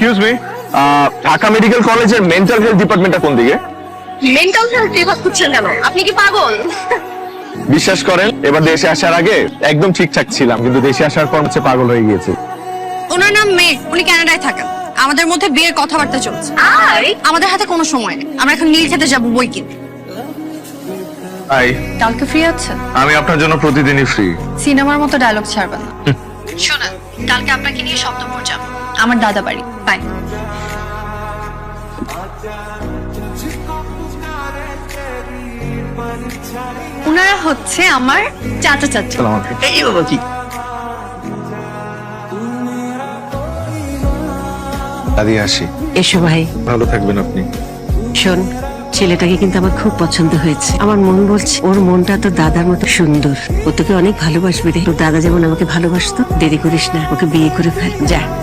Excuse me, Dhaka medical কলেজের mental health ডিপার্টমেন্টটা কোন দিকে? মেন্টাল হেলথ বিভাগ খুঁজছেন কেন? আপনি কি পাগল? বিশ্বাস করেন, এবার দেশে আসার আগে একদম ঠিকঠাক ছিলাম, কিন্তু দেশে আসার পর হচ্ছে পাগল হয়ে গিয়েছে। ওনার নাম মেঘ, উনি কানাডায় থাকেন। আমাদের মধ্যে বিয়ের কথাবার্তা চলছে। আই আমাদের হাতে কোনো সময় নেই, আমরা এখন নীল খেতে যাবো বই কিনতে। হাই, কালকে ফ্রি আছেন? আমি আপনার জন্য প্রতিদিনই ফ্রি। সিনেমার মতো ডায়লগ ছাড়বেন না। শোনেন, কালকে আপনাকে নিয়ে সপ্তপুর যাব, আমার দাদা বাড়ি। বাই। ওনারা হচ্ছে আমার চাচা চাচা। এই বাবা কি দাদি আসি। এসো ভাই। ভালো থাকবেন আপনি। শোন, ছেলেটাকে কিন্তু আমার খুব পছন্দ হয়েছে। আমার মন বলছে ওর মনটা তো দাদার মতো সুন্দর। ও তোকে অনেক ভালোবাসবে রে, তোর দাদা যেমন আমাকে ভালোবাসতো। দেরি করিস না, ওকে বিয়ে করে ফেল। যা।